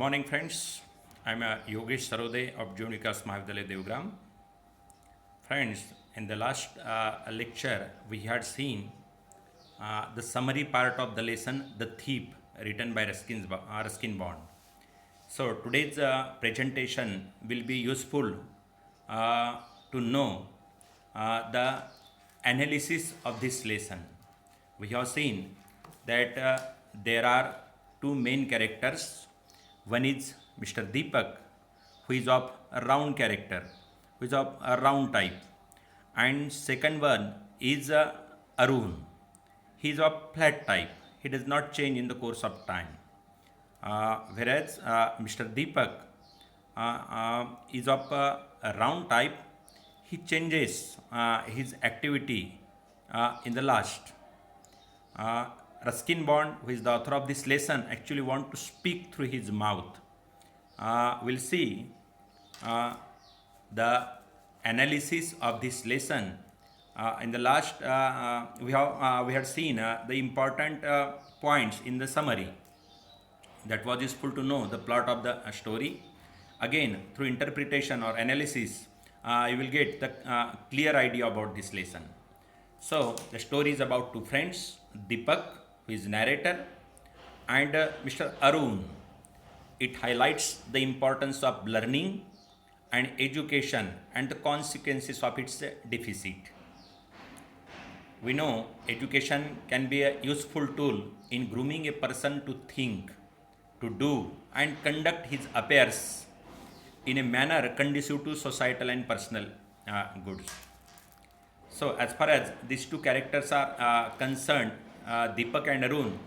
morning, friends. I'm Yogesh Sarode of Junikas Mahavidyalaya Devgram. Friends, in the last lecture, we had seen the summary part of the lesson, The Thief, written by Ruskin Bond. So, today's presentation will be useful to know the analysis of this lesson. We have seen that there are two main characters. One is Mr. Deepak, who is of a round character, who is of a round type. And second one is Arun. He is of flat type. He does not change in the course of time. Whereas Mr. Deepak is of a round type. He changes his activity in the last. Ruskin Bond, who is the author of this lesson, actually want to speak through his mouth. We'll see the analysis of this lesson. In the last, we had seen the important points in the summary. That was useful to know the plot of the story. Again, through interpretation or analysis, you will get the clear idea about this lesson. So, the story is about two friends, Deepak, who is narrator, and Mr. Arun. It highlights the importance of learning and education and the consequences of its deficit. We know education can be a useful tool in grooming a person to think, to do, and conduct his affairs in a manner conducive to societal and personal goods. So, as far as these two characters are concerned, Deepak and Arun,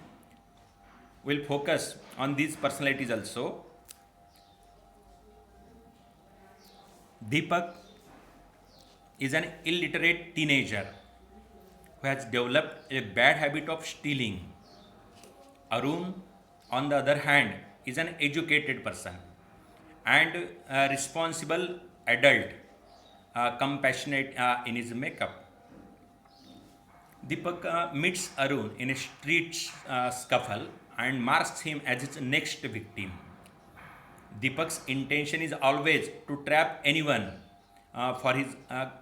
will focus on these personalities also. Deepak is an illiterate teenager who has developed a bad habit of stealing. Arun, on the other hand, is an educated person and a responsible adult, compassionate in his makeup. Deepak meets Arun in a street scuffle and marks him as his next victim. Deepak's intention is always to trap anyone for his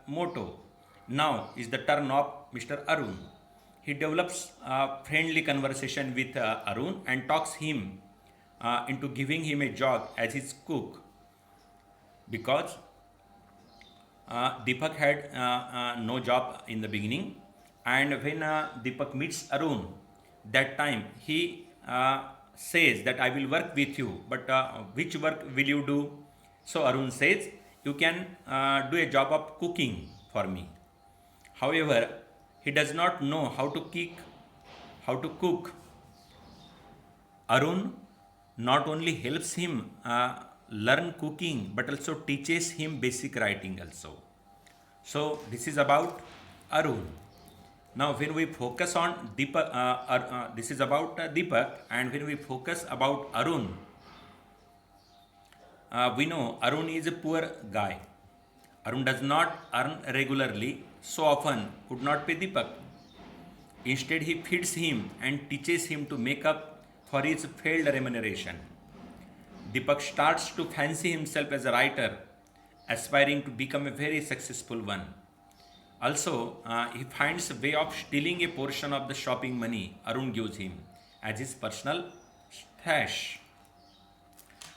motto. Now is the turn of Mr. Arun. He develops a friendly conversation with Arun and talks him into giving him a job as his cook, because Deepak had no job in the beginning, and when Deepak meets Arun, that time he says that I will work with you, but which work will you do? So Arun says, you can do a job of cooking for me. However, he does not know how to cook. Arun not only helps him learn cooking, but also teaches him basic writing also. So this is about Arun. Now, when we focus on Deepak, this is about Deepak, and when we focus about Arun, we know Arun is a poor guy. Arun does not earn regularly, so often could not pay Deepak. Instead, he feeds him and teaches him to make up for his failed remuneration. Deepak starts to fancy himself as a writer, aspiring to become a very successful one. Also, he finds a way of stealing a portion of the shopping money Arun gives him as his personal stash.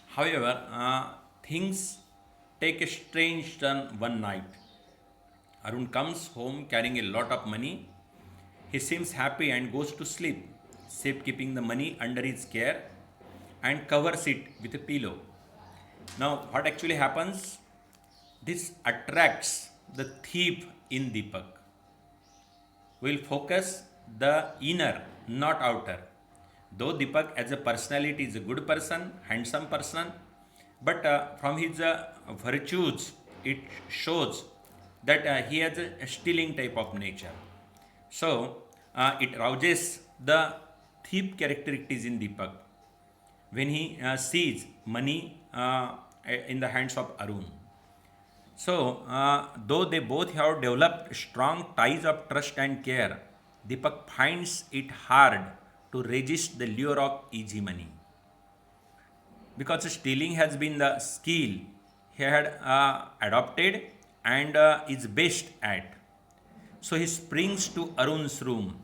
However, things take a strange turn one night. Arun comes home carrying a lot of money. He seems happy and goes to sleep, safekeeping the money under his care and covers it with a pillow. Now, what actually happens? This attracts the thief in Deepak. We will focus the inner, not outer. Though Deepak as a personality is a good person, handsome person, but from his virtues, it shows that he has a stealing type of nature. So, it rouses the thief characteristics in Deepak when he sees money in the hands of Arun. So, though they both have developed strong ties of trust and care, Deepak finds it hard to resist the lure of easy money. because stealing has been the skill he had adopted and is best at. So he springs to Arun's room,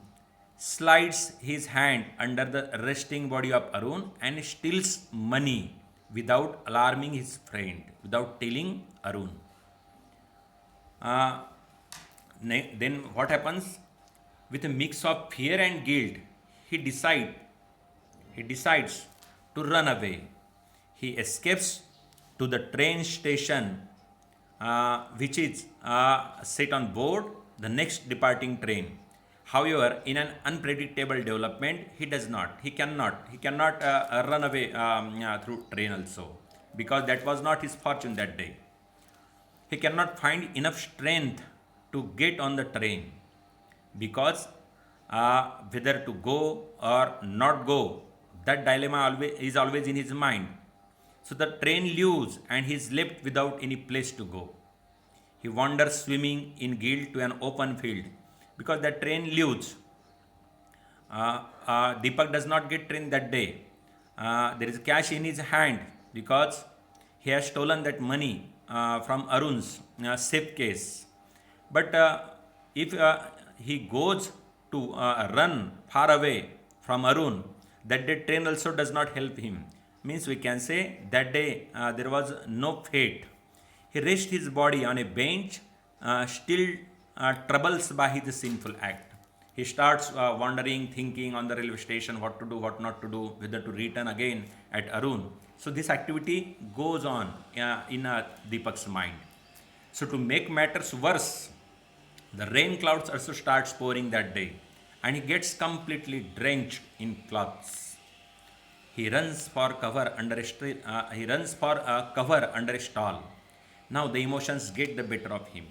slides his hand under the resting body of Arun, and steals money without alarming his friend, without telling Arun. Uh, then what happens? With a mix of fear and guilt, he decide he decides to run away. He escapes to the train station, which is set on board the next departing train. However, in an unpredictable development, he does not. He cannot run away through train also, because that was not his fortune that day. He cannot find enough strength to get on the train, because whether to go or not go, that dilemma is always in his mind. So the train leaves and he is left without any place to go. He wanders swimming in guilt to an open field, because the train leaves. Deepak does not get train that day. There is cash in his hand, because he has stolen that money from Arun's safe case. But if he goes to run far away from Arun, that day train also does not help him. Means we can say that day there was no fate. He rests his body on a bench, still troubles by his sinful act. He starts wandering, thinking on the railway station what to do, what not to do, whether to return again at Arun. So this activity goes on in Deepak's mind. So to make matters worse, the rain clouds also starts pouring that day, and he gets completely drenched in clothes. He runs for cover under a stall. Now the emotions get the better of him.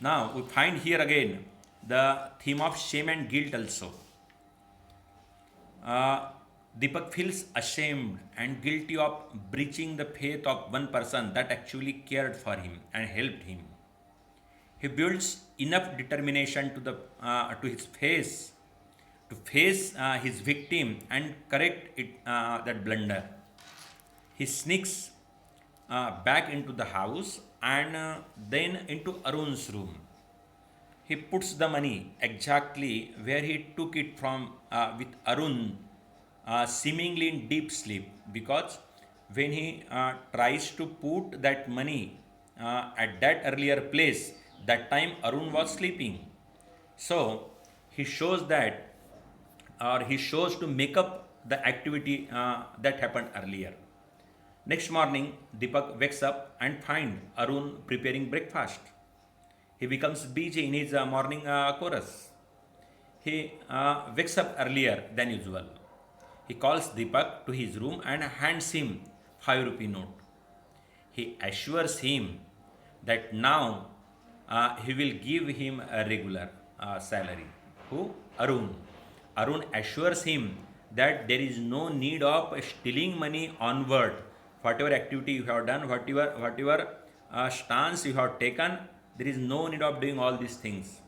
Now we find here again the theme of shame and guilt also. Deepak feels ashamed and guilty of breaching the faith of one person that actually cared for him and helped him. He builds enough determination to face his victim and correct that blunder. He sneaks back into the house and then into Arun's room. He puts the money exactly where he took it from, with Arun seemingly in deep sleep, because when he tries to put that money at that earlier place, that time Arun was sleeping. So he shows to make up the activity that happened earlier. Next morning, Deepak wakes up and finds Arun preparing breakfast. He becomes busy in his morning chorus. He wakes up earlier than usual. He calls Deepak to his room and hands him 5 rupee note. He assures him that now he will give him a regular salary. Who? Arun. Arun assures him that there is no need of stealing money onward. Whatever activity you have done, whatever stance you have taken, there is no need of doing all these things.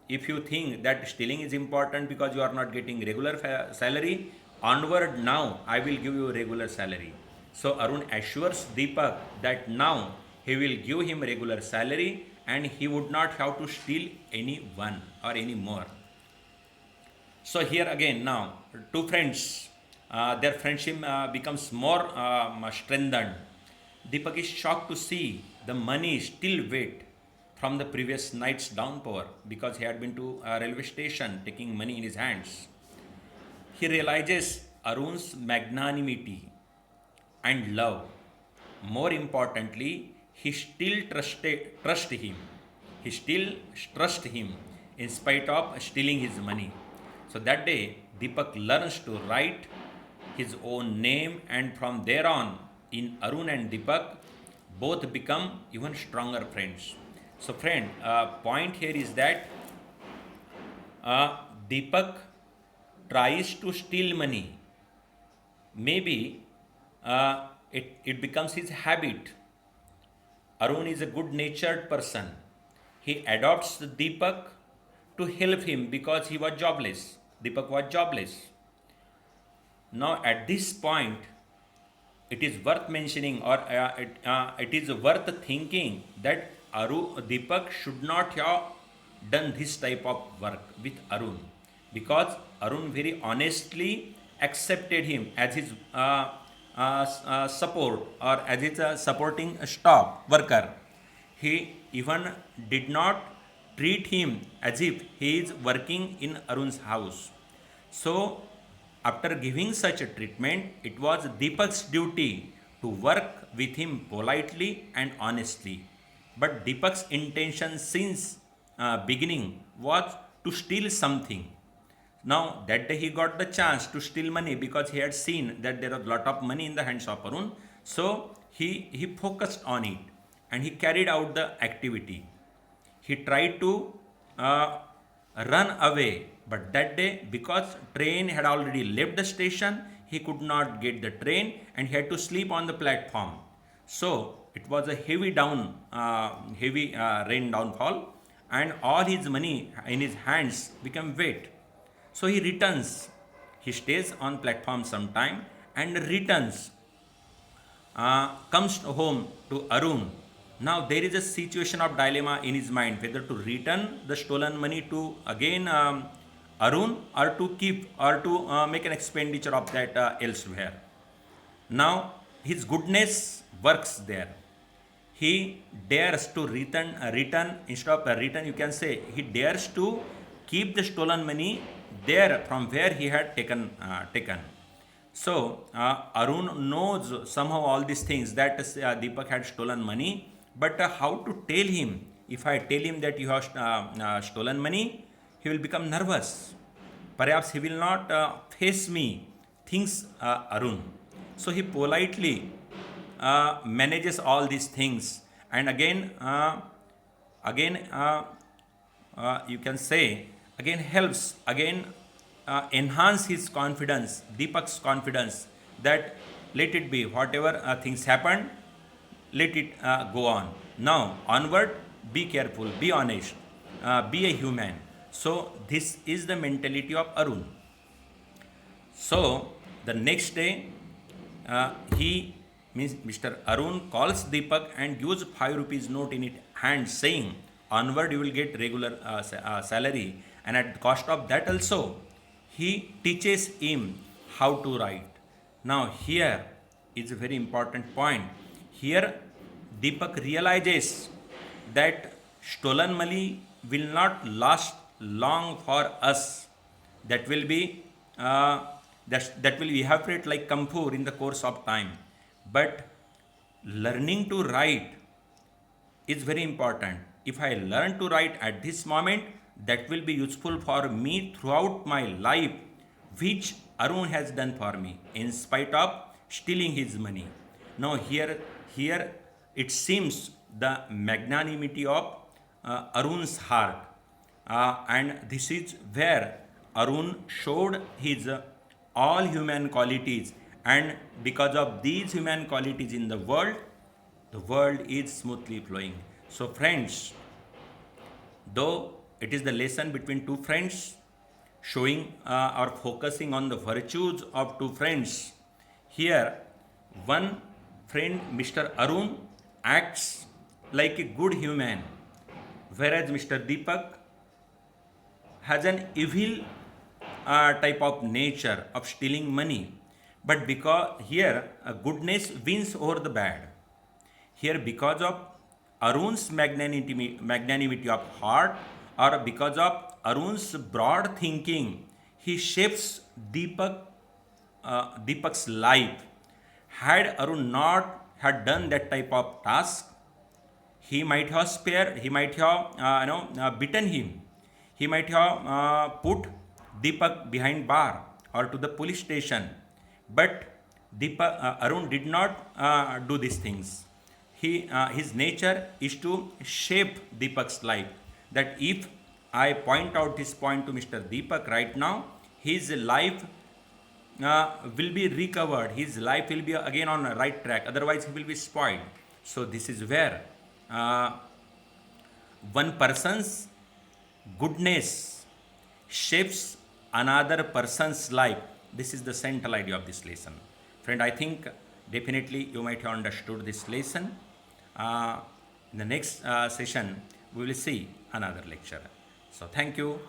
If you think that stealing is important because you are not getting regular salary, onward now I will give you a regular salary. So Arun assures Deepak that now he will give him regular salary and he would not have to steal any one or any more. So here again now, two friends, their friendship becomes more strengthened. Deepak is shocked to see the money still wet from the previous night's downpour, because he had been to a railway station taking money in his hands. He realizes Arun's magnanimity and love. More importantly, he still trust him. He still trusts him in spite of stealing his money. So that day, Deepak learns to write his own name, and from there on, in Arun and Deepak, both become even stronger friends. So friend, point here is that Deepak tries to steal money. Maybe it becomes his habit. Arun is a good-natured person. He adopts Deepak to help him because he was jobless. Deepak was jobless. Now at this point, it is worth mentioning, or it is worth thinking that Deepak should not have done this type of work with Arun, because Arun very honestly accepted him as his support, or as his supporting staff worker. He even did not treat him as if he is working in Arun's house. So, after giving such a treatment, it was Deepak's duty to work with him politely and honestly. But Deepak's intention since beginning was to steal something. Now that day he got the chance to steal money because he had seen that there was a lot of money in the hands of Arun. So he focused on it and he carried out the activity. He tried to uh, run away, but that day because train had already left the station, he could not get the train and he had to sleep on the platform. So it was a heavy rain downfall, and all his money in his hands became wet. So he returns. He stays on platform some time and returns, comes home to Arun. Now there is a situation of dilemma in his mind whether to return the stolen money to again Arun, or to keep, or to make an expenditure of that elsewhere. Now his goodness works there. He dares to return instead of return. You can say he dares to keep the stolen money there from where he had taken. So Arun knows somehow all these things that Deepak had stolen money, but how to tell him? If I tell him that you have stolen money, he will become nervous. Perhaps he will not face me, thinks Arun. So he politely manages all these things, and again you can say again helps, again enhance his confidence, Deepak's confidence, that let it be whatever things happen, let it go on. Now onward, be careful, be honest, be a human. So this is the mentality of Arun. So the next day, he means Mr. Arun calls Deepak and gives 5 rupees note in his hand, saying, "Onward you will get regular salary, and at the cost of that also, he teaches him how to write." Now here is a very important point. Here Deepak realizes that stolen money will not last long for us. That will be that will evaporate like camphor in the course of time. But learning to write is very important. If I learn to write at this moment, that will be useful for me throughout my life, which Arun has done for me, in spite of stealing his money. Now here it seems the magnanimity of Arun's heart, and this is where Arun showed his all human qualities, and because of these human qualities in the world is smoothly flowing. So, friends, though it is the lesson between two friends, showing or focusing on the virtues of two friends, here one friend, Mr. Arun, acts like a good human, whereas Mr. Deepak has an evil type of nature of stealing money. But because here goodness wins over the bad. Here, because of Arun's magnanimity of heart, or because of Arun's broad thinking, he shapes Deepak's life. Had Arun not had done that type of task, he might have beaten him. He might have put Deepak behind bar or to the police station. But Arun did not do these things. His nature is to shape Deepak's life. That if I point out this point to Mr. Deepak right now, his life will be recovered. His life will be again on a right track. Otherwise, he will be spoiled. So this is where one person's goodness shapes another person's life. This is the central idea of this lesson. Friend, I think Definitely, you might have understood this lesson. In the next session, we will see another lecture. So, thank you.